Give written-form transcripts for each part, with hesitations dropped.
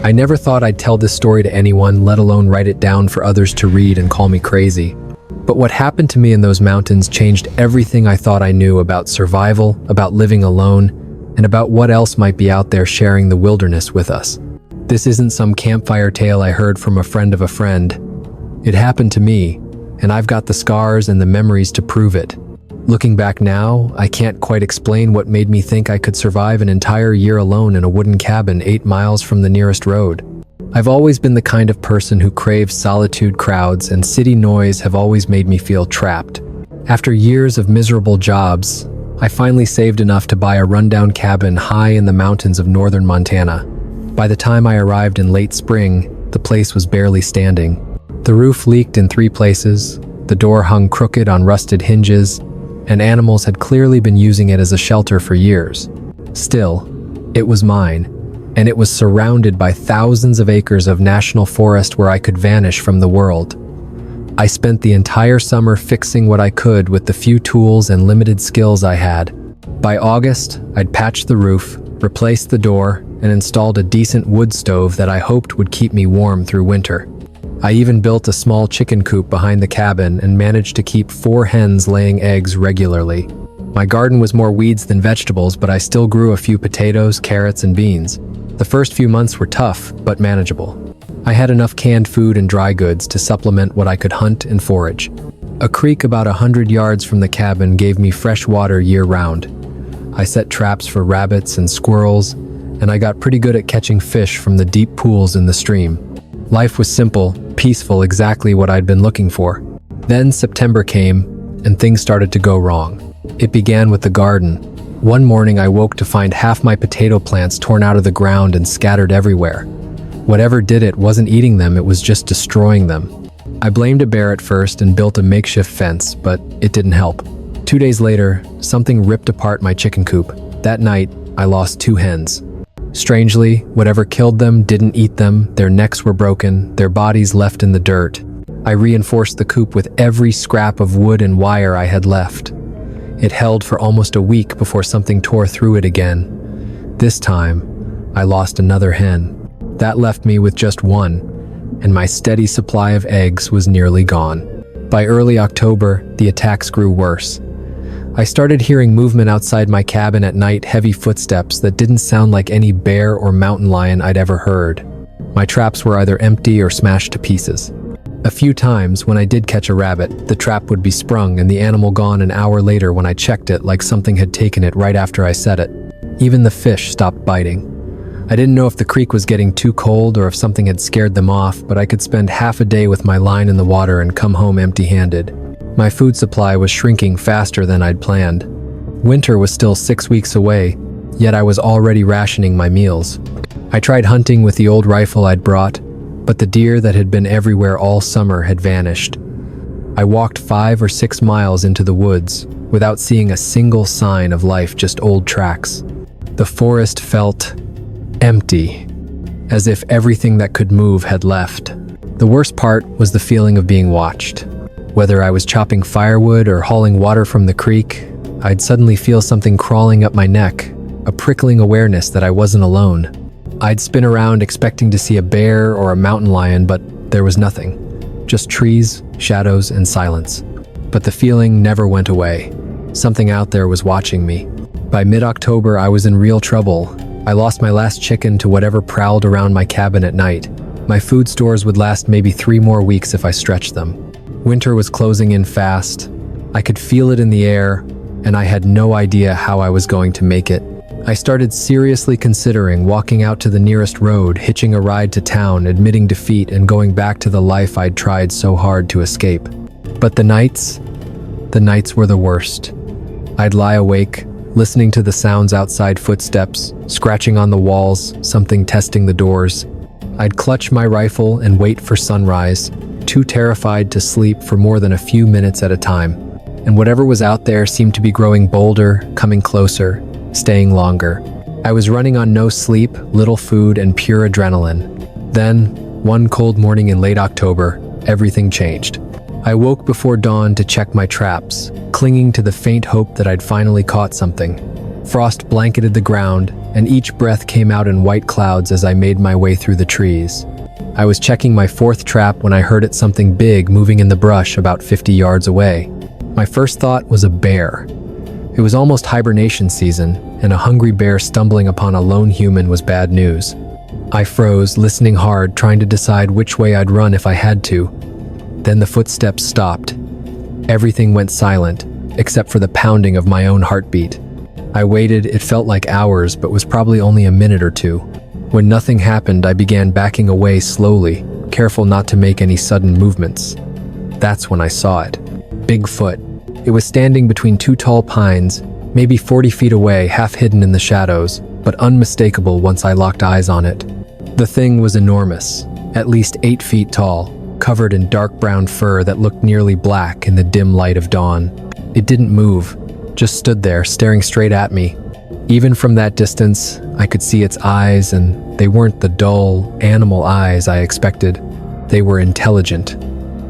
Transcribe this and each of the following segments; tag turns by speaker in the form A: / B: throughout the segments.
A: I never thought I'd tell this story to anyone, let alone write it down for others to read and call me crazy. But what happened to me in those mountains changed everything I thought I knew about survival, about living alone, and about what else might be out there sharing the wilderness with us. This isn't some campfire tale I heard from a friend of a friend. It happened to me, and I've got the scars and the memories to prove it. Looking back now, I can't quite explain what made me think I could survive an entire year alone in a wooden cabin 8 miles from the nearest road. I've always been the kind of person who craves solitude, crowds, and city noise have always made me feel trapped. After years of miserable jobs, I finally saved enough to buy a rundown cabin high in the mountains of northern Montana. By the time I arrived in late spring, the place was barely standing. The roof leaked in 3 places, the door hung crooked on rusted hinges, and animals had clearly been using it as a shelter for years. Still, it was mine, and it was surrounded by thousands of acres of national forest where I could vanish from the world. I spent the entire summer fixing what I could with the few tools and limited skills I had. By August, I'd patched the roof, replaced the door, and installed a decent wood stove that I hoped would keep me warm through winter. I even built a small chicken coop behind the cabin and managed to keep 4 hens laying eggs regularly. My garden was more weeds than vegetables, but I still grew a few potatoes, carrots, and beans. The first few months were tough, but manageable. I had enough canned food and dry goods to supplement what I could hunt and forage. A creek about 100 yards from the cabin gave me fresh water year-round. I set traps for rabbits and squirrels, and I got pretty good at catching fish from the deep pools in the stream. Life was simple, peaceful, exactly what I'd been looking for. Then September came, and things started to go wrong. It began with the garden. One morning I woke to find half my potato plants torn out of the ground and scattered everywhere. Whatever did it wasn't eating them, it was just destroying them. I blamed a bear at first and built a makeshift fence, but it didn't help. 2 days later, something ripped apart my chicken coop. That night, I lost 2 hens. Strangely, whatever killed them didn't eat them, their necks were broken, their bodies left in the dirt. I reinforced the coop with every scrap of wood and wire I had left. It held for almost a week before something tore through it again. This time, I lost another hen. That left me with just 1, and my steady supply of eggs was nearly gone. By early October, the attacks grew worse. I started hearing movement outside my cabin at night, heavy footsteps that didn't sound like any bear or mountain lion I'd ever heard. My traps were either empty or smashed to pieces. A few times, when I did catch a rabbit, the trap would be sprung and the animal gone an hour later when I checked it, like something had taken it right after I set it. Even the fish stopped biting. I didn't know if the creek was getting too cold or if something had scared them off, but I could spend half a day with my line in the water and come home empty-handed. My food supply was shrinking faster than I'd planned. Winter was still 6 weeks away, yet I was already rationing my meals. I tried hunting with the old rifle I'd brought, but the deer that had been everywhere all summer had vanished. I walked 5 or 6 miles into the woods without seeing a single sign of life, just old tracks. The forest felt empty, as if everything that could move had left. The worst part was the feeling of being watched. Whether I was chopping firewood or hauling water from the creek, I'd suddenly feel something crawling up my neck, a prickling awareness that I wasn't alone. I'd spin around expecting to see a bear or a mountain lion, but there was nothing. Just trees, shadows, and silence. But the feeling never went away. Something out there was watching me. By mid-October, I was in real trouble. I lost my last chicken to whatever prowled around my cabin at night. My food stores would last maybe 3 more weeks if I stretched them. Winter was closing in fast. I could feel it in the air, and I had no idea how I was going to make it. I started seriously considering walking out to the nearest road, hitching a ride to town, admitting defeat, and going back to the life I'd tried so hard to escape. But the nights were the worst. I'd lie awake, listening to the sounds outside, footsteps, scratching on the walls, something testing the doors. I'd clutch my rifle and wait for sunrise, too terrified to sleep for more than a few minutes at a time. And whatever was out there seemed to be growing bolder, coming closer, staying longer. I was running on no sleep, little food, and pure adrenaline. Then, one cold morning in late October, everything changed. I woke before dawn to check my traps, clinging to the faint hope that I'd finally caught something. Frost blanketed the ground, and each breath came out in white clouds as I made my way through the trees. I was checking my fourth trap when I heard something big moving in the brush about 50 yards away. My first thought was a bear. It was almost hibernation season, and a hungry bear stumbling upon a lone human was bad news. I froze, listening hard, trying to decide which way I'd run if I had to. Then the footsteps stopped. Everything went silent, except for the pounding of my own heartbeat. I waited. It felt like hours, but was probably only a minute or two. When nothing happened, I began backing away slowly, careful not to make any sudden movements. That's when I saw it. Bigfoot. It was standing between two tall pines, maybe 40 feet away, half hidden in the shadows, but unmistakable once I locked eyes on it. The thing was enormous, at least 8 feet tall, covered in dark brown fur that looked nearly black in the dim light of dawn. It didn't move, just stood there, staring straight at me. Even from that distance, I could see its eyes, and they weren't the dull, animal eyes I expected. They were intelligent,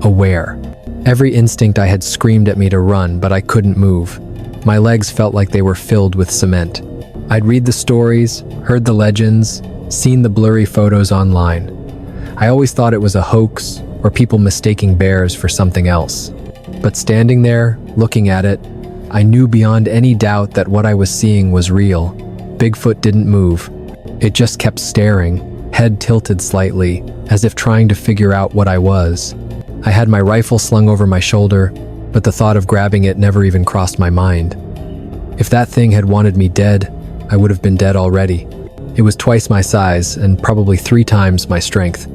A: aware. Every instinct I had screamed at me to run, but I couldn't move. My legs felt like they were filled with cement. I'd read the stories, heard the legends, seen the blurry photos online. I always thought it was a hoax or people mistaking bears for something else. But standing there, looking at it, I knew beyond any doubt that what I was seeing was real. Bigfoot didn't move. It just kept staring, head tilted slightly, as if trying to figure out what I was. I had my rifle slung over my shoulder, but the thought of grabbing it never even crossed my mind. If that thing had wanted me dead, I would have been dead already. It was twice my size and probably 3 times my strength.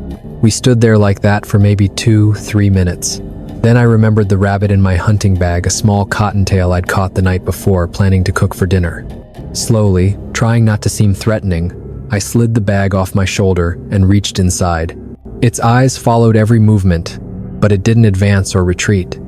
A: We stood there like that for maybe 2-3 minutes. Then I remembered the rabbit in my hunting bag, a small cottontail I'd caught the night before, planning to cook for dinner. Slowly, trying not to seem threatening, I slid the bag off my shoulder and reached inside. Its eyes followed every movement, but it didn't advance or retreat.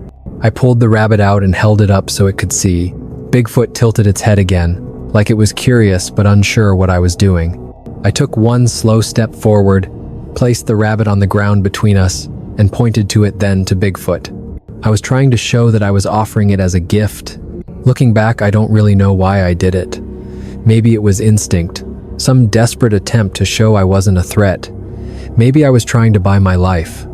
A: I pulled the rabbit out and held it up so it could see. Bigfoot tilted its head again, like it was curious but unsure what I was doing. I took one slow step forward, placed the rabbit on the ground between us, and pointed to it, then to Bigfoot. I was trying to show that I was offering it as a gift. Looking back, I don't really know why I did it. Maybe it was instinct, some desperate attempt to show I wasn't a threat. Maybe I was trying to buy my life.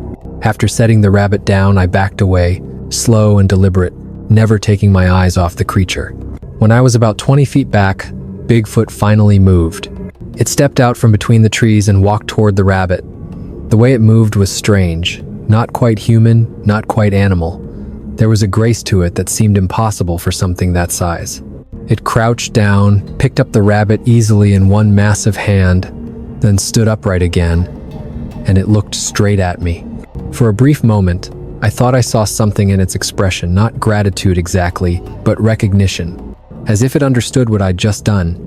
A: After setting the rabbit down, I backed away, slow and deliberate, never taking my eyes off the creature. When I was about 20 feet back, Bigfoot finally moved. It stepped out from between the trees and walked toward the rabbit. The way it moved was strange. Not quite human, not quite animal. There was a grace to it that seemed impossible for something that size. It crouched down, picked up the rabbit easily in one massive hand, then stood upright again, and it looked straight at me. For a brief moment, I thought I saw something in its expression, not gratitude exactly, but recognition, as if it understood what I'd just done,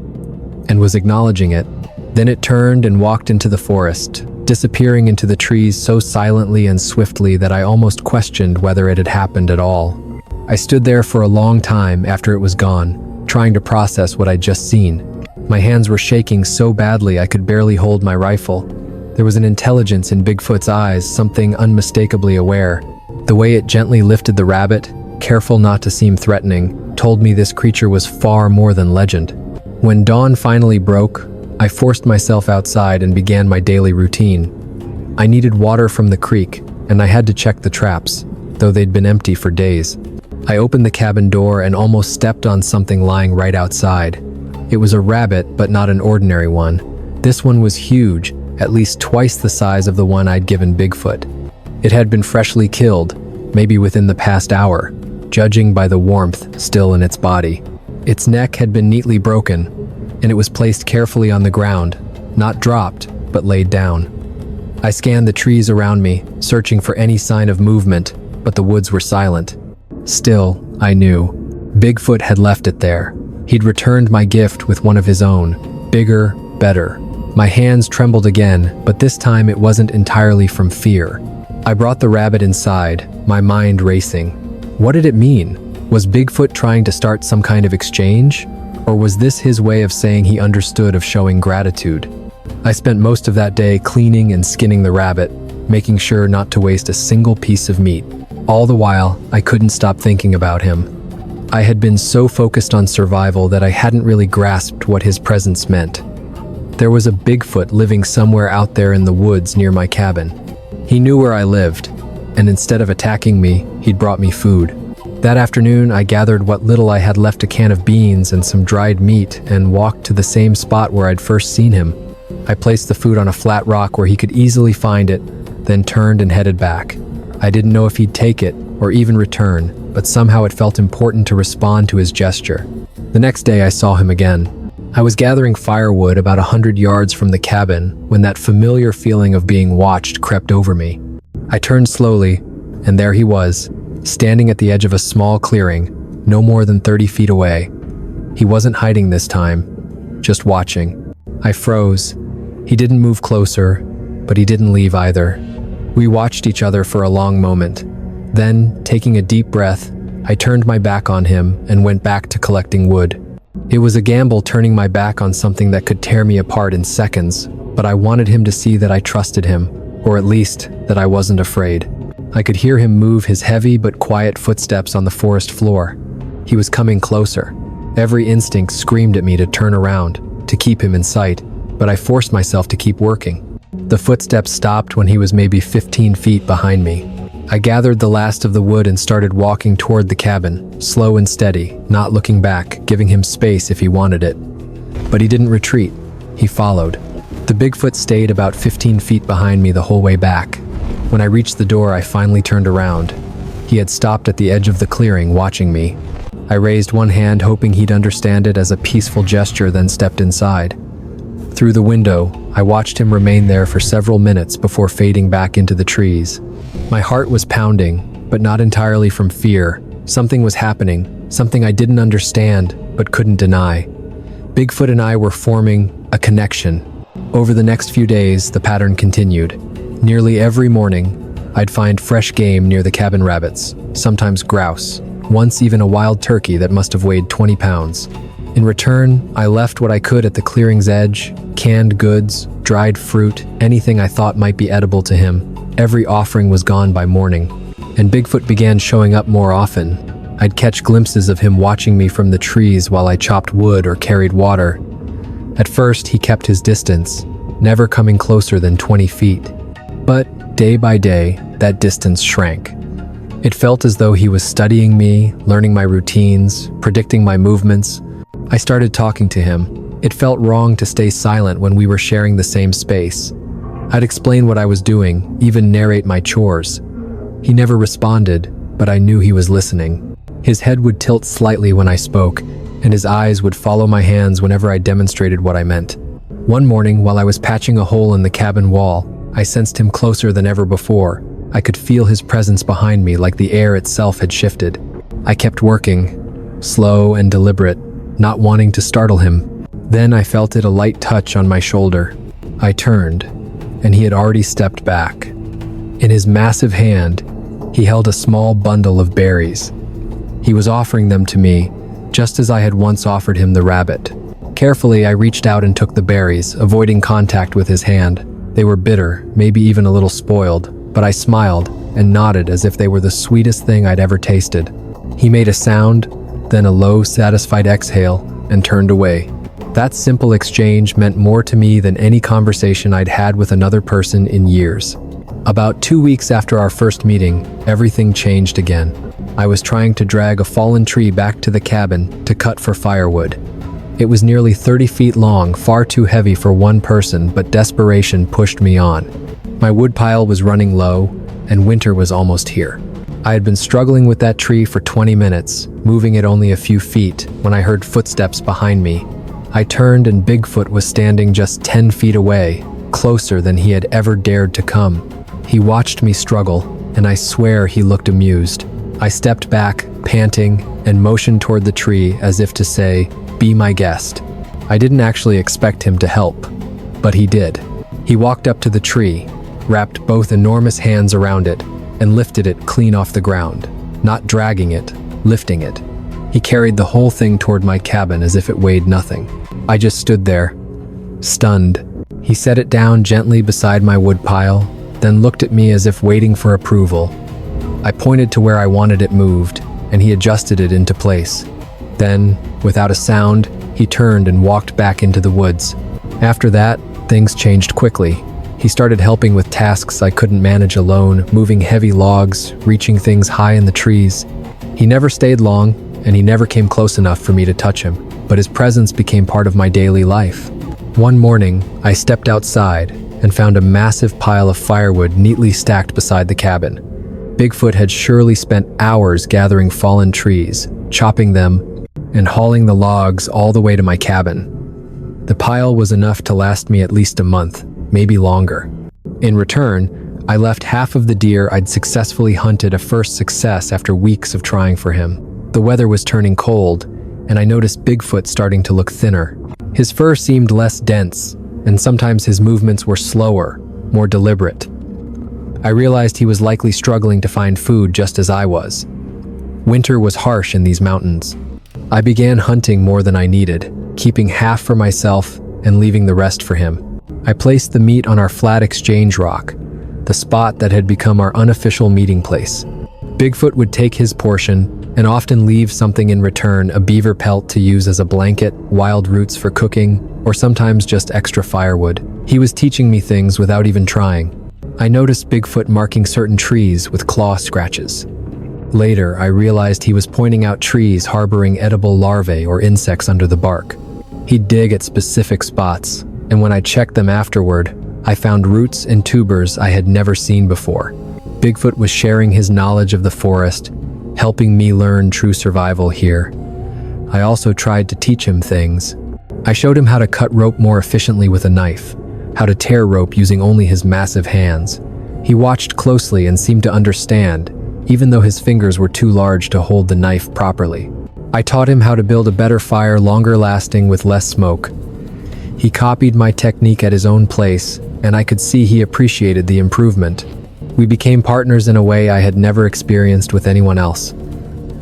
A: and was acknowledging it. Then it turned and walked into the forest, disappearing into the trees so silently and swiftly that I almost questioned whether it had happened at all. I stood there for a long time after it was gone, trying to process what I'd just seen. My hands were shaking so badly I could barely hold my rifle. There was an intelligence in Bigfoot's eyes, something unmistakably aware. The way it gently lifted the rabbit, careful not to seem threatening, told me this creature was far more than legend. When dawn finally broke, I forced myself outside and began my daily routine. I needed water from the creek, and I had to check the traps, though they'd been empty for days. I opened the cabin door and almost stepped on something lying right outside. It was a rabbit, but not an ordinary one. This one was huge, at least twice the size of the one I'd given Bigfoot. It had been freshly killed, maybe within the past hour, judging by the warmth still in its body. Its neck had been neatly broken, and it was placed carefully on the ground, not dropped, but laid down. I scanned the trees around me, searching for any sign of movement, but the woods were silent. Still, I knew. Bigfoot had left it there. He'd returned my gift with one of his own, bigger, better. My hands trembled again, but this time it wasn't entirely from fear. I brought the rabbit inside, my mind racing. What did it mean? Was Bigfoot trying to start some kind of exchange? Or was this his way of saying he understood, of showing gratitude? I spent most of that day cleaning and skinning the rabbit, making sure not to waste a single piece of meat. All the while, I couldn't stop thinking about him. I had been so focused on survival that I hadn't really grasped what his presence meant. There was a Bigfoot living somewhere out there in the woods near my cabin. He knew where I lived, and instead of attacking me, he'd brought me food. That afternoon, I gathered what little I had left, a can of beans and some dried meat, and walked to the same spot where I'd first seen him. I placed the food on a flat rock where he could easily find it, then turned and headed back. I didn't know if he'd take it or even return, but somehow it felt important to respond to his gesture. The next day, I saw him again. I was gathering firewood about 100 yards from the cabin when that familiar feeling of being watched crept over me. I turned slowly, and there he was, standing at the edge of a small clearing, no more than 30 feet away. He wasn't hiding this time, just watching. I froze. He didn't move closer, but he didn't leave either. We watched each other for a long moment. Then, taking a deep breath, I turned my back on him and went back to collecting wood. It was a gamble turning my back on something that could tear me apart in seconds, but I wanted him to see that I trusted him, or at least that I wasn't afraid. I could hear him move his heavy but quiet footsteps on the forest floor. He was coming closer. Every instinct screamed at me to turn around, to keep him in sight, but I forced myself to keep working. The footsteps stopped when he was maybe 15 feet behind me. I gathered the last of the wood and started walking toward the cabin, slow and steady, not looking back, giving him space if he wanted it. But he didn't retreat. He followed. The Bigfoot stayed about 15 feet behind me the whole way back. When I reached the door, I finally turned around. He had stopped at the edge of the clearing, watching me. I raised one hand, hoping he'd understand it as a peaceful gesture, then stepped inside. Through the window, I watched him remain there for several minutes before fading back into the trees. My heart was pounding, but not entirely from fear. Something was happening, something I didn't understand, but couldn't deny. Bigfoot and I were forming a connection. Over the next few days, the pattern continued. Nearly every morning, I'd find fresh game near the cabin: rabbits, sometimes grouse, once even a wild turkey that must have weighed 20 pounds. In return, I left what I could at the clearing's edge: canned goods, dried fruit, anything I thought might be edible to him. Every offering was gone by morning, and Bigfoot began showing up more often. I'd catch glimpses of him watching me from the trees while I chopped wood or carried water. At first, he kept his distance, never coming closer than 20 feet. But day by day, that distance shrank. It felt as though he was studying me, learning my routines, predicting my movements. I started talking to him. It felt wrong to stay silent when we were sharing the same space. I'd explain what I was doing, even narrate my chores. He never responded, but I knew he was listening. His head would tilt slightly when I spoke, and his eyes would follow my hands whenever I demonstrated what I meant. One morning, while I was patching a hole in the cabin wall, I sensed him closer than ever before. I could feel his presence behind me, like the air itself had shifted. I kept working, slow and deliberate, not wanting to startle him. Then I felt a light touch on my shoulder. I turned, and he had already stepped back. In his massive hand, he held a small bundle of berries. He was offering them to me, just as I had once offered him the rabbit. Carefully, I reached out and took the berries, avoiding contact with his hand. They were bitter, maybe even a little spoiled, but I smiled and nodded as if they were the sweetest thing I'd ever tasted. He made a sound, then a low, satisfied exhale, and turned away. That simple exchange meant more to me than any conversation I'd had with another person in years. About 2 weeks after our first meeting, everything changed again. I was trying to drag a fallen tree back to the cabin to cut for firewood. It was nearly 30 feet long, far too heavy for one person, but desperation pushed me on. My woodpile was running low, and winter was almost here. I had been struggling with that tree for 20 minutes, moving it only a few feet, when I heard footsteps behind me. I turned and Bigfoot was standing just 10 feet away, closer than he had ever dared to come. He watched me struggle, and I swear he looked amused. I stepped back, panting, and motioned toward the tree as if to say, "Be my guest." I didn't actually expect him to help, but he did. He walked up to the tree, wrapped both enormous hands around it, and lifted it clean off the ground, not dragging it, lifting it. He carried the whole thing toward my cabin as if it weighed nothing. I just stood there, stunned. He set it down gently beside my woodpile, then looked at me as if waiting for approval. I pointed to where I wanted it moved, and he adjusted it into place. Then, without a sound, he turned and walked back into the woods. After that, things changed quickly. He started helping with tasks I couldn't manage alone, moving heavy logs, reaching things high in the trees. He never stayed long, and he never came close enough for me to touch him, but his presence became part of my daily life. One morning, I stepped outside and found a massive pile of firewood neatly stacked beside the cabin. Bigfoot had surely spent hours gathering fallen trees, chopping them, and hauling the logs all the way to my cabin. The pile was enough to last me at least a month, maybe longer. In return, I left half of the deer I'd successfully hunted, a first success after weeks of trying for him. The weather was turning cold, and I noticed Bigfoot starting to look thinner. His fur seemed less dense, and sometimes his movements were slower, more deliberate. I realized he was likely struggling to find food just as I was. Winter was harsh in these mountains. I began hunting more than I needed, keeping half for myself and leaving the rest for him. I placed the meat on our flat exchange rock, the spot that had become our unofficial meeting place. Bigfoot would take his portion and often leave something in return, a beaver pelt to use as a blanket, wild roots for cooking, or sometimes just extra firewood. He was teaching me things without even trying. I noticed Bigfoot marking certain trees with claw scratches. Later, I realized he was pointing out trees harboring edible larvae or insects under the bark. He'd dig at specific spots, and when I checked them afterward, I found roots and tubers I had never seen before. Bigfoot was sharing his knowledge of the forest, helping me learn true survival here. I also tried to teach him things. I showed him how to cut rope more efficiently with a knife, how to tear rope using only his massive hands. He watched closely and seemed to understand, even though his fingers were too large to hold the knife properly. I taught him how to build a better fire, longer lasting with less smoke. He copied my technique at his own place, and I could see he appreciated the improvement. We became partners in a way I had never experienced with anyone else.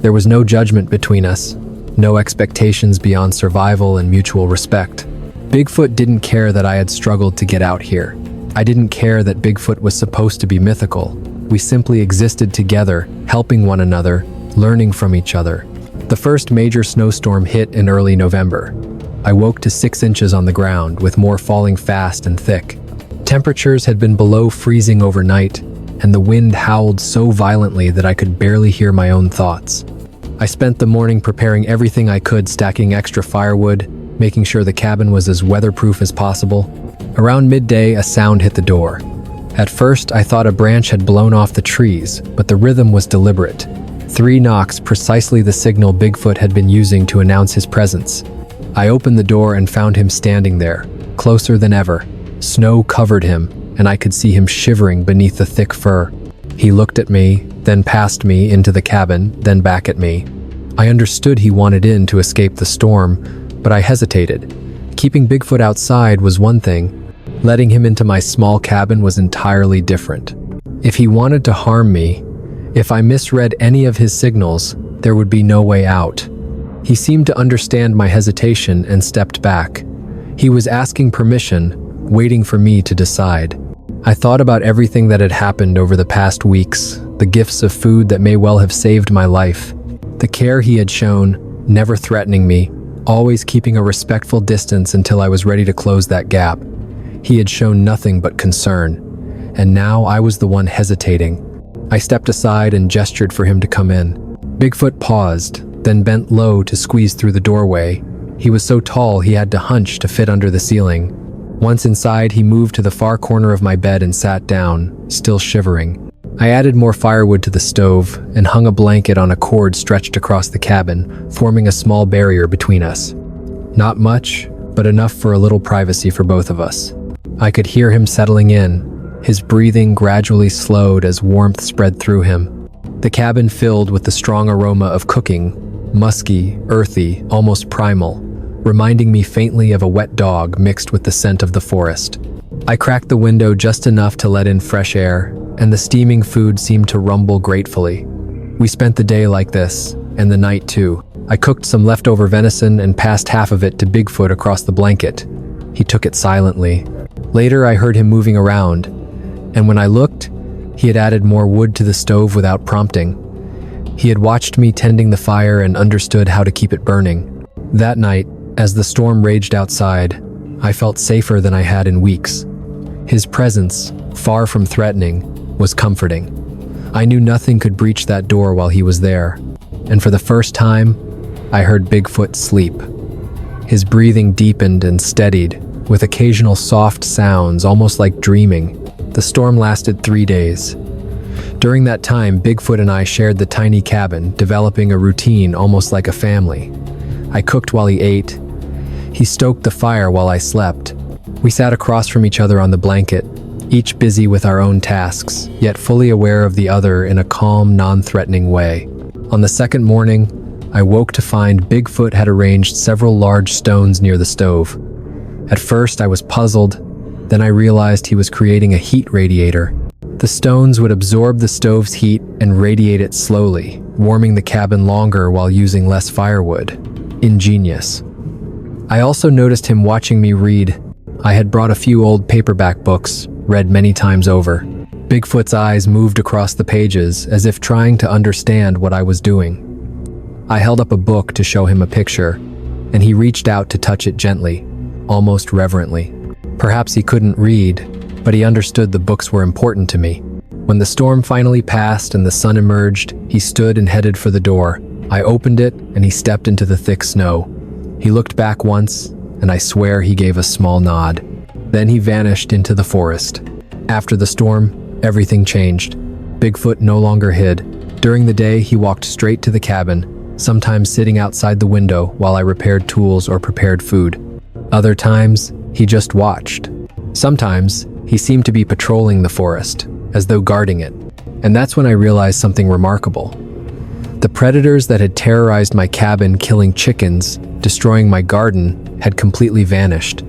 A: There was no judgment between us, no expectations beyond survival and mutual respect. Bigfoot didn't care that I had struggled to get out here. I didn't care that Bigfoot was supposed to be mythical. We simply existed together, helping one another, learning from each other. The first major snowstorm hit in early November. I woke to 6 inches on the ground, with more falling fast and thick. Temperatures had been below freezing overnight, and the wind howled so violently that I could barely hear my own thoughts. I spent the morning preparing everything I could, stacking extra firewood, making sure the cabin was as weatherproof as possible. Around midday, a sound hit the door. At first, I thought a branch had blown off the trees, but the rhythm was deliberate. 3 knocks, precisely the signal Bigfoot had been using to announce his presence. I opened the door and found him standing there, closer than ever. Snow covered him, and I could see him shivering beneath the thick fur. He looked at me, then past me into the cabin, then back at me. I understood he wanted in to escape the storm, but I hesitated. Keeping Bigfoot outside was one thing. Letting him into my small cabin was entirely different. If he wanted to harm me, if I misread any of his signals, there would be no way out. He seemed to understand my hesitation and stepped back. He was asking permission, waiting for me to decide. I thought about everything that had happened over the past weeks, the gifts of food that may well have saved my life, the care he had shown, never threatening me, always keeping a respectful distance until I was ready to close that gap. He had shown nothing but concern, and now I was the one hesitating. I stepped aside and gestured for him to come in. Bigfoot paused, then bent low to squeeze through the doorway. He was so tall he had to hunch to fit under the ceiling. Once inside, he moved to the far corner of my bed and sat down, still shivering. I added more firewood to the stove and hung a blanket on a cord stretched across the cabin, forming a small barrier between us. Not much, but enough for a little privacy for both of us. I could hear him settling in. His breathing gradually slowed as warmth spread through him. The cabin filled with the strong aroma of cooking, musky, earthy, almost primal, reminding me faintly of a wet dog mixed with the scent of the forest. I cracked the window just enough to let in fresh air, and the steaming food seemed to rumble gratefully. We spent the day like this, and the night too. I cooked some leftover venison and passed half of it to Bigfoot across the blanket. He took it silently. Later, I heard him moving around, and when I looked, he had added more wood to the stove without prompting. He had watched me tending the fire and understood how to keep it burning. That night, as the storm raged outside, I felt safer than I had in weeks. His presence, far from threatening, was comforting. I knew nothing could breach that door while he was there, and for the first time, I heard Bigfoot sleep. His breathing deepened and steadied, with occasional soft sounds, almost like dreaming. The storm lasted 3 days. During that time, Bigfoot and I shared the tiny cabin, developing a routine almost like a family. I cooked while he ate. He stoked the fire while I slept. We sat across from each other on the blanket, each busy with our own tasks, yet fully aware of the other in a calm, non-threatening way. On the second morning, I woke to find Bigfoot had arranged several large stones near the stove. At first, I was puzzled. Then I realized he was creating a heat radiator. The stones would absorb the stove's heat and radiate it slowly, warming the cabin longer while using less firewood. Ingenious. I also noticed him watching me read. I had brought a few old paperback books, read many times over. Bigfoot's eyes moved across the pages as if trying to understand what I was doing. I held up a book to show him a picture, and he reached out to touch it gently, almost reverently. Perhaps he couldn't read, but he understood the books were important to me. When the storm finally passed and the sun emerged, he stood and headed for the door. I opened it, and he stepped into the thick snow. He looked back once, and I swear he gave a small nod. Then he vanished into the forest. After the storm, everything changed. Bigfoot no longer hid. During the day, he walked straight to the cabin, sometimes sitting outside the window while I repaired tools or prepared food. Other times, he just watched. Sometimes, he seemed to be patrolling the forest, as though guarding it. And that's when I realized something remarkable. The predators that had terrorized my cabin, killing chickens, destroying my garden, had completely vanished.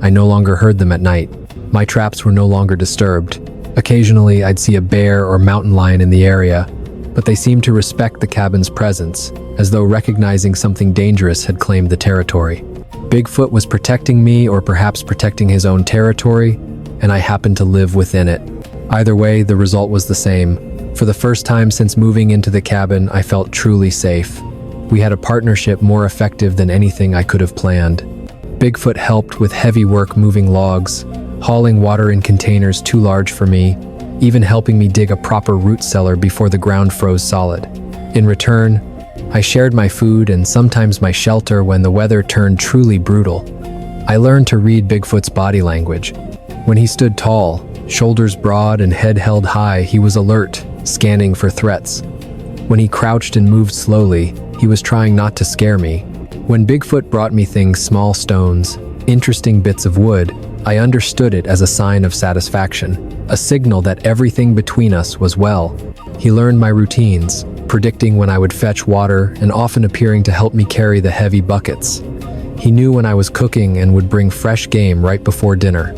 A: I no longer heard them at night. My traps were no longer disturbed. Occasionally, I'd see a bear or mountain lion in the area, but they seemed to respect the cabin's presence, as though recognizing something dangerous had claimed the territory. Bigfoot was protecting me, or perhaps protecting his own territory, and I happened to live within it. Either way, the result was the same. For the first time since moving into the cabin, I felt truly safe. We had a partnership more effective than anything I could have planned. Bigfoot helped with heavy work moving logs, hauling water in containers too large for me, even helping me dig a proper root cellar before the ground froze solid. In return, I shared my food and sometimes my shelter when the weather turned truly brutal. I learned to read Bigfoot's body language. When he stood tall, shoulders broad and head held high, he was alert, scanning for threats. When he crouched and moved slowly, he was trying not to scare me. When Bigfoot brought me things, small stones, interesting bits of wood, I understood it as a sign of satisfaction, a signal that everything between us was well. He learned my routines, predicting when I would fetch water and often appearing to help me carry the heavy buckets. He knew when I was cooking and would bring fresh game right before dinner.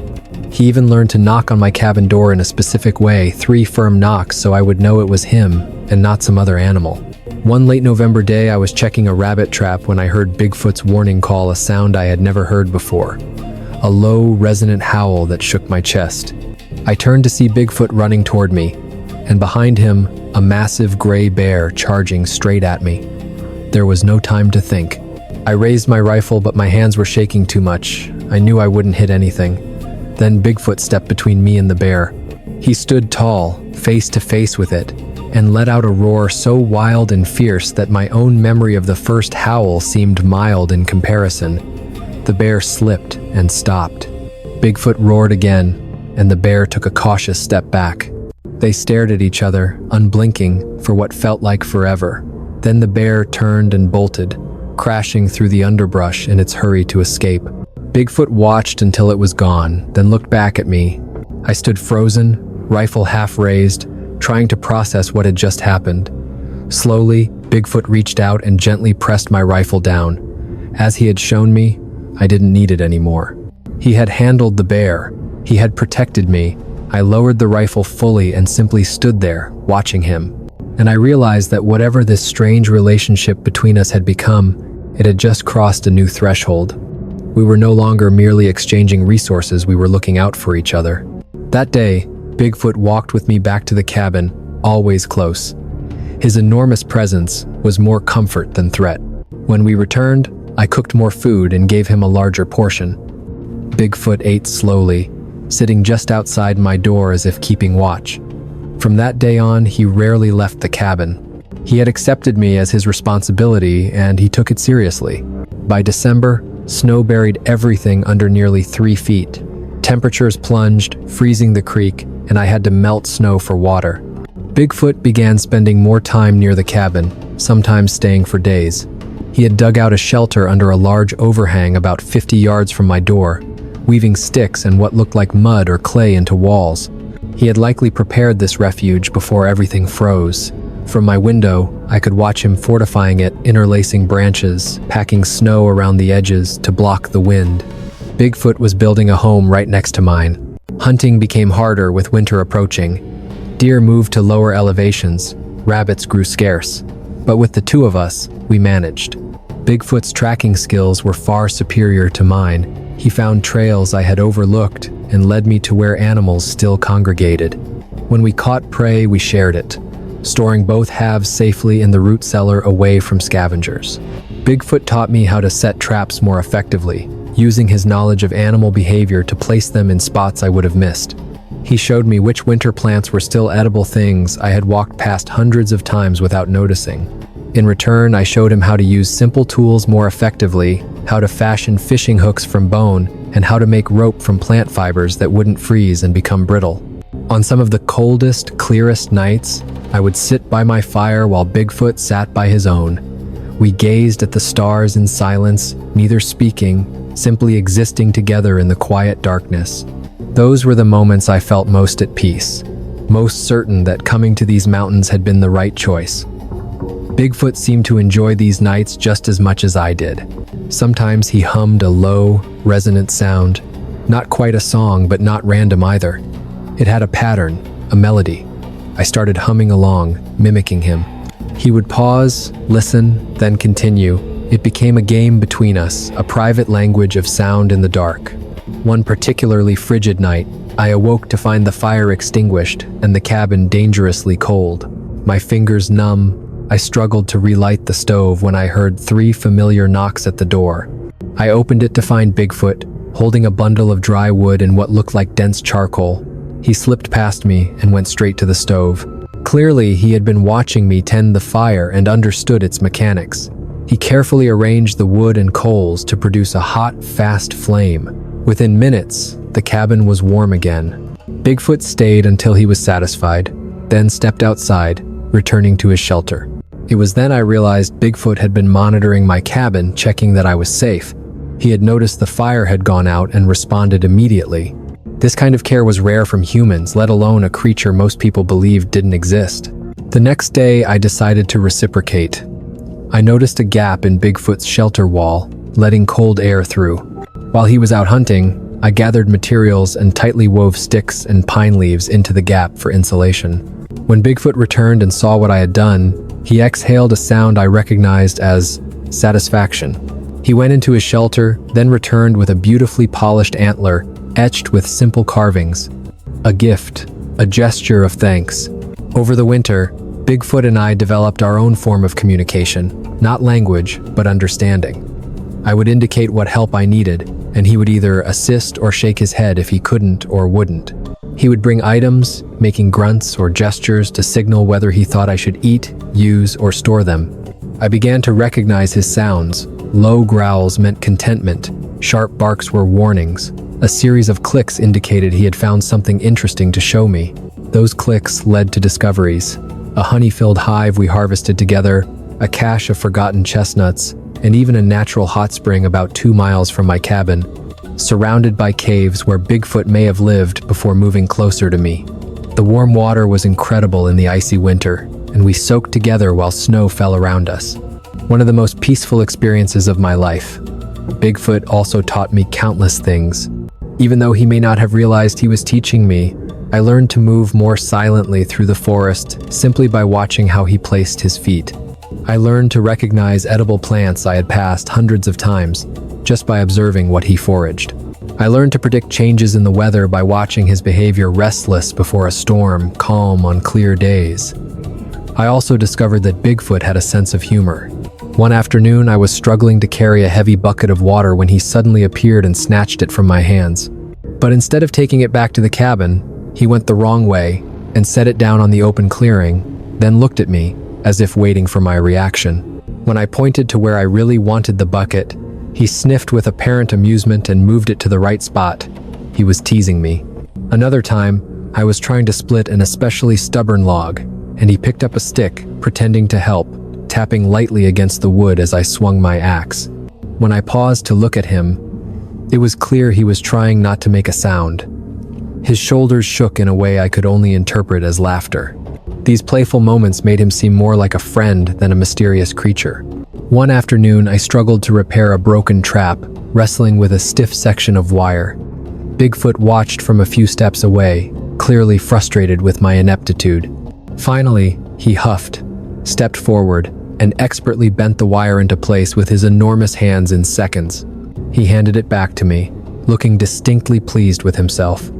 A: He even learned to knock on my cabin door in a specific way, 3 firm knocks, so I would know it was him and not some other animal. One late November day, I was checking a rabbit trap when I heard Bigfoot's warning call, a sound I had never heard before. A low, resonant howl that shook my chest. I turned to see Bigfoot running toward me, and behind him, a massive gray bear charging straight at me. There was no time to think. I raised my rifle, but my hands were shaking too much. I knew I wouldn't hit anything. Then Bigfoot stepped between me and the bear. He stood tall, face to face with it, and let out a roar so wild and fierce that my own memory of the first howl seemed mild in comparison. The bear slipped and stopped. Bigfoot roared again, and the bear took a cautious step back. They stared at each other, unblinking, for what felt like forever. Then the bear turned and bolted, crashing through the underbrush in its hurry to escape. Bigfoot watched until it was gone, then looked back at me. I stood frozen, rifle half raised, trying to process what had just happened. Slowly, Bigfoot reached out and gently pressed my rifle down. As he had shown me, I didn't need it anymore. He had handled the bear. He had protected me. I lowered the rifle fully and simply stood there, watching him. And I realized that whatever this strange relationship between us had become, it had just crossed a new threshold. We were no longer merely exchanging resources, we were looking out for each other. That day, Bigfoot walked with me back to the cabin, always close. His enormous presence was more comfort than threat. When we returned, I cooked more food and gave him a larger portion. Bigfoot ate slowly, sitting just outside my door as if keeping watch. From that day on, he rarely left the cabin. He had accepted me as his responsibility, and he took it seriously. By December, snow buried everything under nearly 3 feet. Temperatures plunged, freezing the creek, and I had to melt snow for water. Bigfoot began spending more time near the cabin, sometimes staying for days. He had dug out a shelter under a large overhang about 50 yards from my door, weaving sticks and what looked like mud or clay into walls. He had likely prepared this refuge before everything froze. From my window, I could watch him fortifying it, interlacing branches, packing snow around the edges to block the wind. Bigfoot was building a home right next to mine. Hunting became harder with winter approaching. Deer moved to lower elevations, rabbits grew scarce. But with the two of us, we managed. Bigfoot's tracking skills were far superior to mine. He found trails I had overlooked and led me to where animals still congregated. When we caught prey, we shared it, storing both halves safely in the root cellar away from scavengers. Bigfoot taught me how to set traps more effectively, using his knowledge of animal behavior to place them in spots I would have missed. He showed me which winter plants were still edible things I had walked past hundreds of times without noticing. In return, I showed him how to use simple tools more effectively, how to fashion fishing hooks from bone, and how to make rope from plant fibers that wouldn't freeze and become brittle. On some of the coldest, clearest nights, I would sit by my fire while Bigfoot sat by his own. We gazed at the stars in silence, neither speaking, simply existing together in the quiet darkness. Those were the moments I felt most at peace, most certain that coming to these mountains had been the right choice. Bigfoot seemed to enjoy these nights just as much as I did. Sometimes he hummed a low, resonant sound, not quite a song, but not random either. It had a pattern, a melody. I started humming along, mimicking him. He would pause, listen, then continue. It became a game between us, a private language of sound in the dark. One particularly frigid night, I awoke to find the fire extinguished and the cabin dangerously cold. My fingers numb, I struggled to relight the stove when I heard 3 familiar knocks at the door. I opened it to find Bigfoot, holding a bundle of dry wood and what looked like dense charcoal. He slipped past me and went straight to the stove. Clearly, he had been watching me tend the fire and understood its mechanics. He carefully arranged the wood and coals to produce a hot, fast flame. Within minutes, the cabin was warm again. Bigfoot stayed until he was satisfied, then stepped outside, returning to his shelter. It was then I realized Bigfoot had been monitoring my cabin, checking that I was safe. He had noticed the fire had gone out and responded immediately. This kind of care was rare from humans, let alone a creature most people believed didn't exist. The next day, I decided to reciprocate. I noticed a gap in Bigfoot's shelter wall, letting cold air through. While he was out hunting, I gathered materials and tightly wove sticks and pine leaves into the gap for insulation. When Bigfoot returned and saw what I had done, he exhaled a sound I recognized as satisfaction. He went into his shelter, then returned with a beautifully polished antler etched with simple carvings. A gift, a gesture of thanks. Over the winter, Bigfoot and I developed our own form of communication, not language, but understanding. I would indicate what help I needed, and he would either assist or shake his head if he couldn't or wouldn't. He would bring items, making grunts or gestures to signal whether he thought I should eat, use, or store them. I began to recognize his sounds. Low growls meant contentment, sharp barks were warnings. A series of clicks indicated he had found something interesting to show me. Those clicks led to discoveries. A honey-filled hive we harvested together, a cache of forgotten chestnuts, and even a natural hot spring about 2 miles from my cabin, surrounded by caves where Bigfoot may have lived before moving closer to me. The warm water was incredible in the icy winter, and we soaked together while snow fell around us. One of the most peaceful experiences of my life. Bigfoot also taught me countless things. Even though he may not have realized he was teaching me, I learned to move more silently through the forest simply by watching how he placed his feet. I learned to recognize edible plants I had passed hundreds of times just by observing what he foraged. I learned to predict changes in the weather by watching his behavior, restless before a storm, calm on clear days. I also discovered that Bigfoot had a sense of humor. One afternoon, I was struggling to carry a heavy bucket of water when he suddenly appeared and snatched it from my hands. But instead of taking it back to the cabin, he went the wrong way and set it down on the open clearing, then looked at me, as if waiting for my reaction. When I pointed to where I really wanted the bucket, he sniffed with apparent amusement and moved it to the right spot. He was teasing me. Another time, I was trying to split an especially stubborn log, and he picked up a stick, pretending to help, tapping lightly against the wood as I swung my axe. When I paused to look at him, it was clear he was trying not to make a sound. His shoulders shook in a way I could only interpret as laughter. These playful moments made him seem more like a friend than a mysterious creature. One afternoon, I struggled to repair a broken trap, wrestling with a stiff section of wire. Bigfoot watched from a few steps away, clearly frustrated with my ineptitude. Finally, he huffed, stepped forward, and expertly bent the wire into place with his enormous hands in seconds. He handed it back to me, looking distinctly pleased with himself.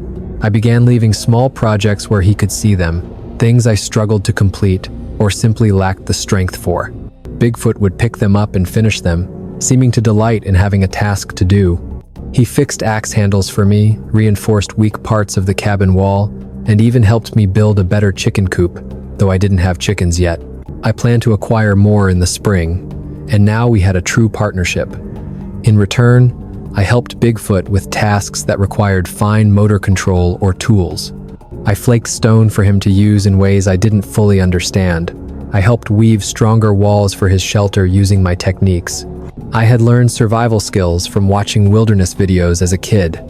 A: I began leaving small projects where he could see them, things I struggled to complete or simply lacked the strength for. Bigfoot would pick them up and finish them, seeming to delight in having a task to do. He fixed axe handles for me, reinforced weak parts of the cabin wall, and even helped me build a better chicken coop, though I didn't have chickens yet. I planned to acquire more in the spring, and now we had a true partnership. In return, I helped Bigfoot with tasks that required fine motor control or tools. I flaked stone for him to use in ways I didn't fully understand. I helped weave stronger walls for his shelter using my techniques. I had learned survival skills from watching wilderness videos as a kid.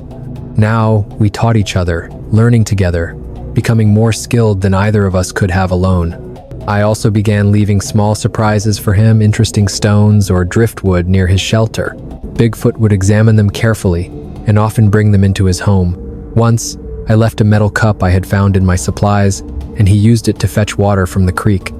A: Now, we taught each other, learning together, becoming more skilled than either of us could have alone. I also began leaving small surprises for him, interesting stones or driftwood near his shelter. Bigfoot would examine them carefully and often bring them into his home. Once, I left a metal cup I had found in my supplies, and he used it to fetch water from the creek.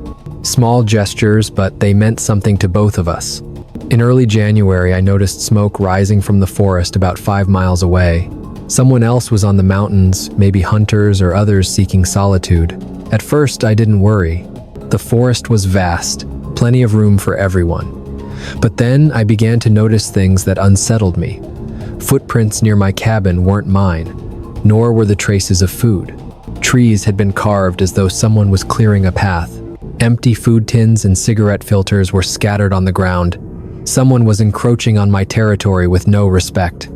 A: Small gestures, but they meant something to both of us. In early January, I noticed smoke rising from the forest about 5 miles away. Someone else was on the mountains, maybe hunters or others seeking solitude. At first, I didn't worry. The forest was vast, plenty of room for everyone. But then I began to notice things that unsettled me. Footprints near my cabin weren't mine, nor were the traces of food. Trees had been carved as though someone was clearing a path. Empty food tins and cigarette filters were scattered on the ground. Someone was encroaching on my territory with no respect.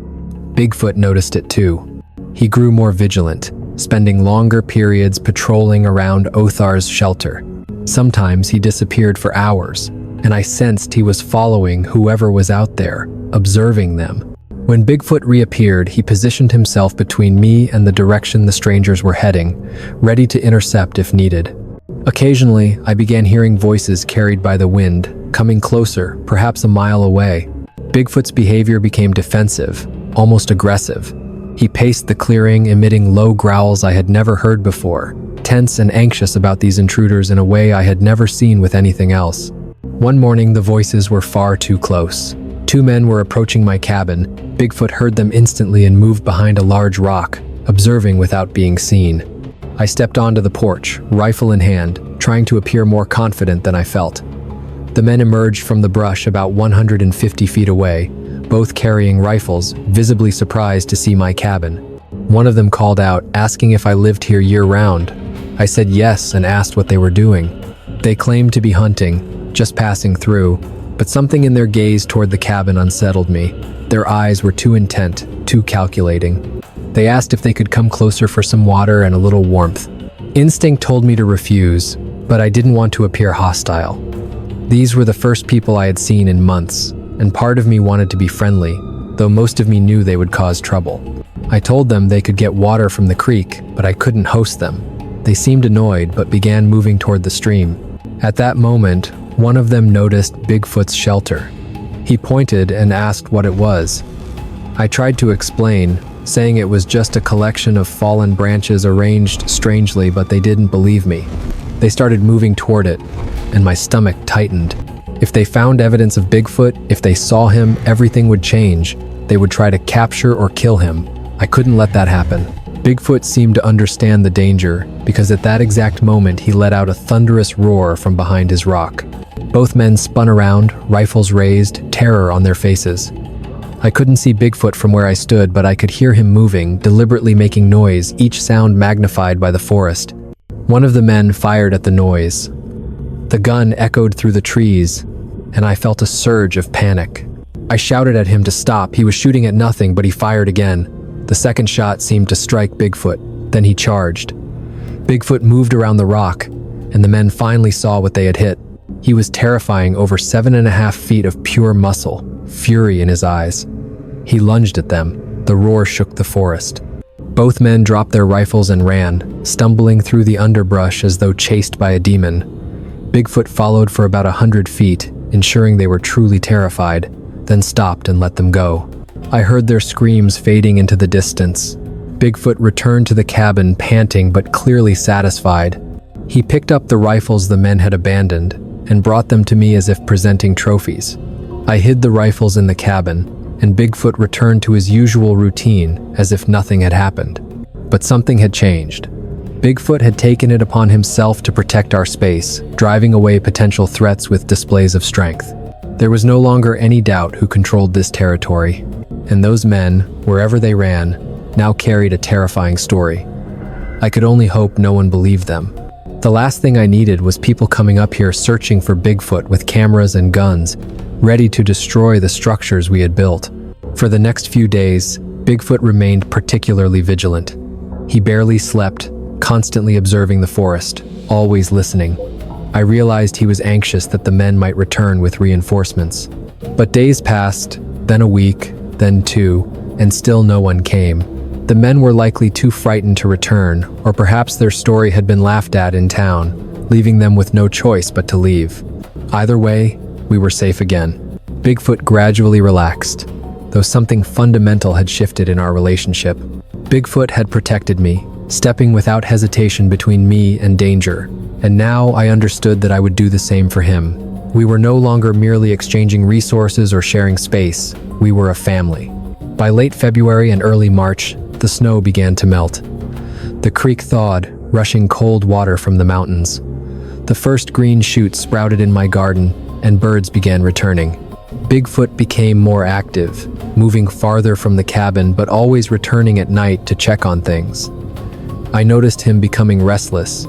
A: Bigfoot noticed it too. He grew more vigilant, spending longer periods patrolling around Othar's shelter. Sometimes he disappeared for hours, and I sensed he was following whoever was out there, observing them. When Bigfoot reappeared, he positioned himself between me and the direction the strangers were heading, ready to intercept if needed. Occasionally, I began hearing voices carried by the wind, coming closer, perhaps a mile away. Bigfoot's behavior became defensive, almost aggressive. He paced the clearing, emitting low growls I had never heard before, tense and anxious about these intruders in a way I had never seen with anything else. One morning, the voices were far too close. 2 men were approaching my cabin. Bigfoot heard them instantly and moved behind a large rock, observing without being seen. I stepped onto the porch, rifle in hand, trying to appear more confident than I felt. The men emerged from the brush about 150 feet away, both carrying rifles, visibly surprised to see my cabin. One of them called out, asking if I lived here year-round. I said yes and asked what they were doing. They claimed to be hunting, just passing through, but something in their gaze toward the cabin unsettled me. Their eyes were too intent, too calculating. They asked if they could come closer for some water and a little warmth. Instinct told me to refuse, but I didn't want to appear hostile. These were the first people I had seen in months, and part of me wanted to be friendly, though most of me knew they would cause trouble. I told them they could get water from the creek, but I couldn't host them. They seemed annoyed, but began moving toward the stream. At that moment, one of them noticed Bigfoot's shelter. He pointed and asked what it was. I tried to explain, saying it was just a collection of fallen branches arranged strangely, but they didn't believe me. They started moving toward it, and my stomach tightened. If they found evidence of Bigfoot, if they saw him, everything would change. They would try to capture or kill him. I couldn't let that happen. Bigfoot seemed to understand the danger because at that exact moment he let out a thunderous roar from behind his rock. Both men spun around, rifles raised, terror on their faces. I couldn't see Bigfoot from where I stood, but I could hear him moving, deliberately making noise, each sound magnified by the forest. One of the men fired at the noise. The gun echoed through the trees, and I felt a surge of panic. I shouted at him to stop. He was shooting at nothing, but he fired again. The second shot seemed to strike Bigfoot. Then he charged. Bigfoot moved around the rock, and the men finally saw what they had hit. He was terrifying, over 7.5 feet of pure muscle, fury in his eyes. He lunged at them. The roar shook the forest. Both men dropped their rifles and ran, stumbling through the underbrush as though chased by a demon. Bigfoot followed for about 100 feet, ensuring they were truly terrified, then stopped and let them go. I heard their screams fading into the distance. Bigfoot returned to the cabin, panting but clearly satisfied. He picked up the rifles the men had abandoned and brought them to me as if presenting trophies. I hid the rifles in the cabin, and Bigfoot returned to his usual routine as if nothing had happened. But something had changed. Bigfoot had taken it upon himself to protect our space, driving away potential threats with displays of strength. There was no longer any doubt who controlled this territory, and those men, wherever they ran, now carried a terrifying story. I could only hope no one believed them. The last thing I needed was people coming up here searching for Bigfoot with cameras and guns, ready to destroy the structures we had built. For the next few days, Bigfoot remained particularly vigilant. He barely slept, constantly observing the forest, always listening. I realized he was anxious that the men might return with reinforcements. But days passed, then a week, then 2, and still no one came. The men were likely too frightened to return, or perhaps their story had been laughed at in town, leaving them with no choice but to leave. Either way, we were safe again. Bigfoot gradually relaxed, though something fundamental had shifted in our relationship. Bigfoot had protected me, stepping without hesitation between me and danger, and now I understood that I would do the same for him. We were no longer merely exchanging resources or sharing space. We were a family. By late February and early March, the snow began to melt. The creek thawed, rushing cold water from the mountains. The first green shoots sprouted in my garden, and birds began returning. Bigfoot became more active, moving farther from the cabin but always returning at night to check on things. I noticed him becoming restless,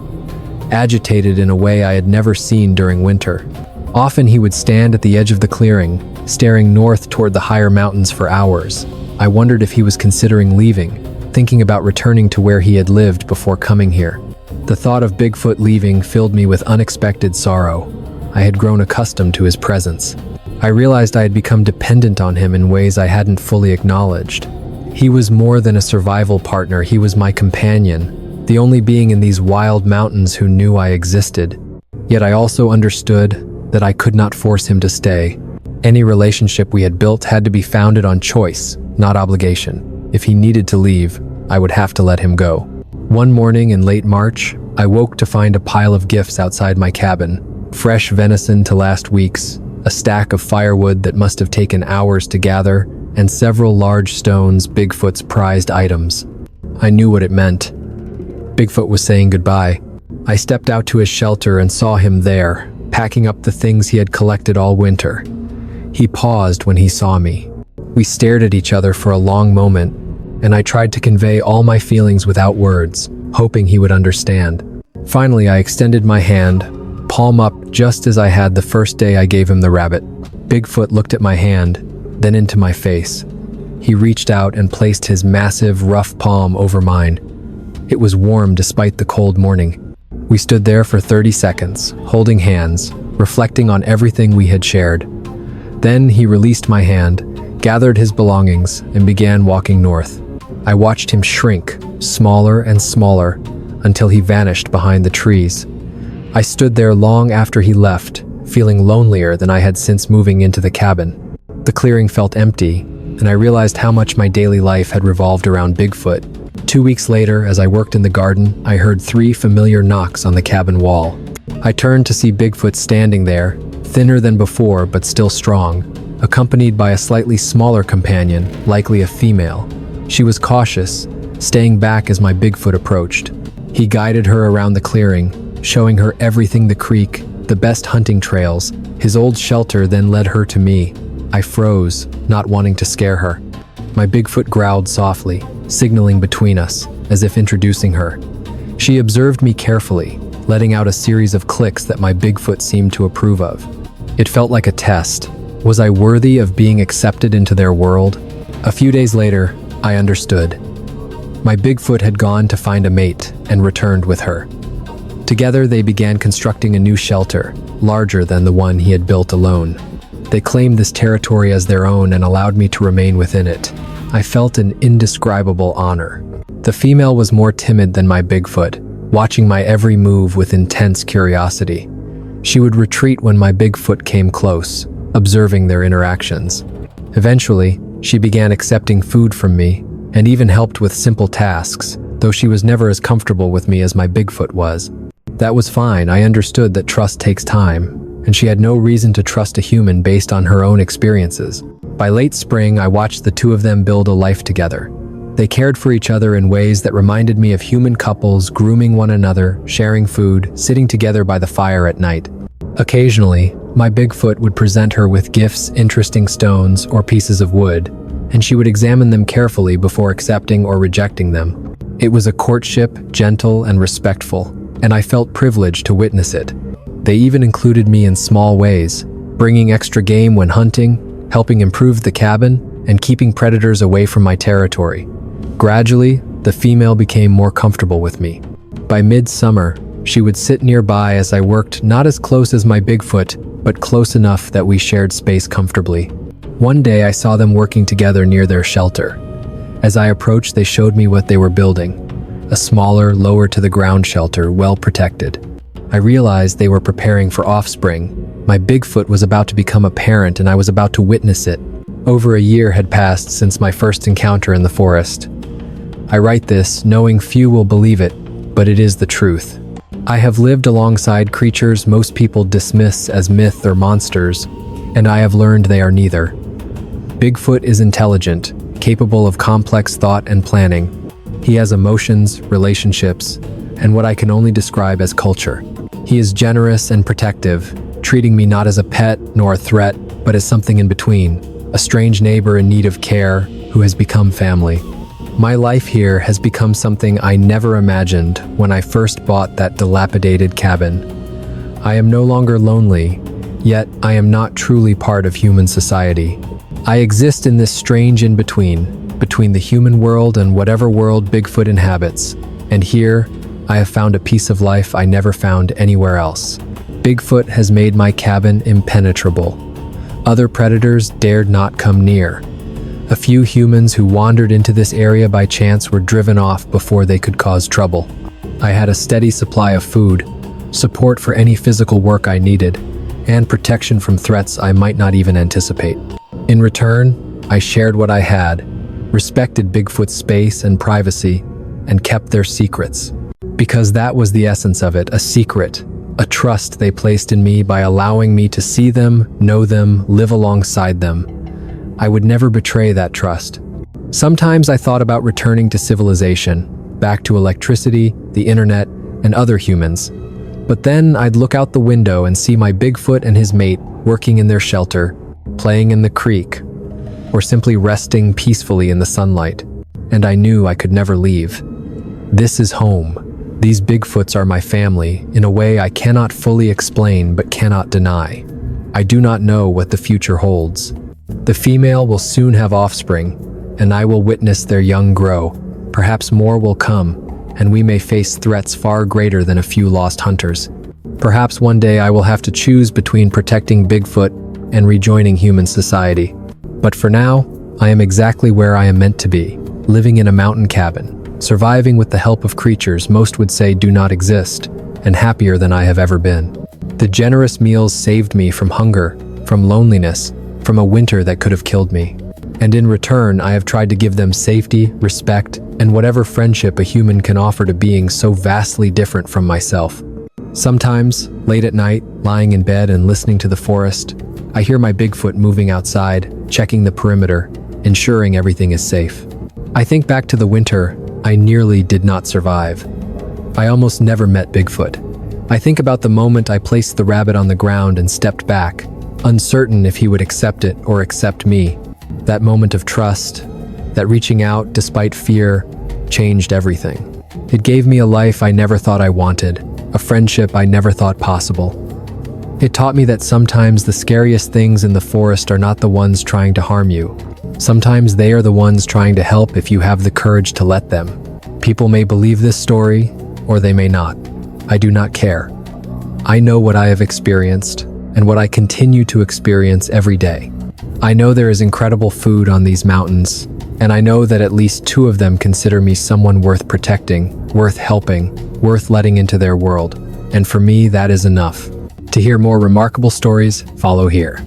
A: agitated in a way I had never seen during winter. Often he would stand at the edge of the clearing, staring north toward the higher mountains for hours. I wondered if he was considering leaving, thinking about returning to where he had lived before coming here. The thought of Bigfoot leaving filled me with unexpected sorrow. I had grown accustomed to his presence. I realized I had become dependent on him in ways I hadn't fully acknowledged. He was more than a survival partner, he was my companion, the only being in these wild mountains who knew I existed. Yet I also understood that I could not force him to stay. Any relationship we had built had to be founded on choice, not obligation. If he needed to leave, I would have to let him go. One morning in late March, I woke to find a pile of gifts outside my cabin. Fresh venison to last week's, a stack of firewood that must have taken hours to gather, and several large stones, Bigfoot's prized items. I knew what it meant. Bigfoot was saying goodbye. I stepped out to his shelter and saw him there, packing up the things he had collected all winter. He paused when he saw me. We stared at each other for a long moment, and I tried to convey all my feelings without words, hoping he would understand. Finally, I extended my hand, palm up, just as I had the first day I gave him the rabbit. Bigfoot looked at my hand, then into my face. He reached out and placed his massive, rough palm over mine. It was warm despite the cold morning. We stood there for 30 seconds, holding hands, reflecting on everything we had shared. Then he released my hand, gathered his belongings, and began walking north. I watched him shrink, smaller and smaller, until he vanished behind the trees. I stood there long after he left, feeling lonelier than I had since moving into the cabin. The clearing felt empty, and I realized how much my daily life had revolved around Bigfoot. 2 weeks later, as I worked in the garden, I heard 3 familiar knocks on the cabin wall. I turned to see Bigfoot standing there, thinner than before but still strong, accompanied by a slightly smaller companion, likely a female. She was cautious, staying back as my Bigfoot approached. He guided her around the clearing, showing her everything: the creek, the best hunting trails, his old shelter, then led her to me. I froze, not wanting to scare her. My Bigfoot growled softly, signaling between us, as if introducing her. She observed me carefully, letting out a series of clicks that my Bigfoot seemed to approve of. It felt like a test. Was I worthy of being accepted into their world? A few days later, I understood. My Bigfoot had gone to find a mate and returned with her. Together, they began constructing a new shelter, larger than the one he had built alone. They claimed this territory as their own and allowed me to remain within it. I felt an indescribable honor. The female was more timid than my Bigfoot, watching my every move with intense curiosity. She would retreat when my Bigfoot came close, observing their interactions. Eventually, she began accepting food from me and even helped with simple tasks, though she was never as comfortable with me as my Bigfoot was. That was fine. I understood that trust takes time, and she had no reason to trust a human based on her own experiences. By late spring, I watched the two of them build a life together. They cared for each other in ways that reminded me of human couples, grooming one another, sharing food, sitting together by the fire at night. Occasionally, my Bigfoot would present her with gifts, interesting stones, or pieces of wood, and she would examine them carefully before accepting or rejecting them. It was a courtship, gentle and respectful, and I felt privileged to witness it. They even included me in small ways, bringing extra game when hunting, helping improve the cabin, and keeping predators away from my territory. Gradually, the female became more comfortable with me. By mid-summer, she would sit nearby as I worked, not as close as my Bigfoot, but close enough that we shared space comfortably. One day, I saw them working together near their shelter. As I approached, they showed me what they were building: a smaller, lower-to-the-ground shelter, well protected. I realized they were preparing for offspring. My Bigfoot was about to become a parent, and I was about to witness it. Over a year had passed since my first encounter in the forest. I write this knowing few will believe it, but it is the truth. I have lived alongside creatures most people dismiss as myth or monsters, and I have learned they are neither. Bigfoot is intelligent, capable of complex thought and planning. He has emotions, relationships, and what I can only describe as culture. He is generous and protective, treating me not as a pet nor a threat, but as something in between, a strange neighbor in need of care who has become family. My life here has become something I never imagined when I first bought that dilapidated cabin. I am no longer lonely, yet I am not truly part of human society. I exist in this strange between the human world and whatever world Bigfoot inhabits, and here, I have found a piece of life I never found anywhere else. Bigfoot has made my cabin impenetrable. Other predators dared not come near. A few humans who wandered into this area by chance were driven off before they could cause trouble. I had a steady supply of food, support for any physical work I needed, and protection from threats I might not even anticipate. In return, I shared what I had, respected Bigfoot's space and privacy, and kept their secrets. Because that was the essence of it, a secret, a trust they placed in me by allowing me to see them, know them, live alongside them. I would never betray that trust. Sometimes I thought about returning to civilization, back to electricity, the internet, and other humans. But then I'd look out the window and see my Bigfoot and his mate working in their shelter, playing in the creek, or simply resting peacefully in the sunlight. And I knew I could never leave. This is home. These Bigfoots are my family in a way I cannot fully explain but cannot deny. I do not know what the future holds. The female will soon have offspring, and I will witness their young grow. Perhaps more will come, and we may face threats far greater than a few lost hunters. Perhaps one day I will have to choose between protecting Bigfoot and rejoining human society. But for now, I am exactly where I am meant to be, living in a mountain cabin, surviving with the help of creatures most would say do not exist, and happier than I have ever been. The generous meals saved me from hunger, from loneliness, from a winter that could have killed me. And in return, I have tried to give them safety, respect, and whatever friendship a human can offer to beings so vastly different from myself. Sometimes, late at night, lying in bed and listening to the forest, I hear my Bigfoot moving outside, checking the perimeter, ensuring everything is safe. I think back to the winter I nearly did not survive. I almost never met Bigfoot. I think about the moment I placed the rabbit on the ground and stepped back, uncertain if he would accept it or accept me. That moment of trust, that reaching out despite fear, changed everything. It gave me a life I never thought I wanted, a friendship I never thought possible. It taught me that sometimes the scariest things in the forest are not the ones trying to harm you. Sometimes they are the ones trying to help if you have the courage to let them. People may believe this story, or they may not. I do not care. I know what I have experienced, and what I continue to experience every day. I know there is incredible food on these mountains, and I know that at least 2 of them consider me someone worth protecting, worth helping, worth letting into their world. And for me, that is enough. To hear more remarkable stories, follow here.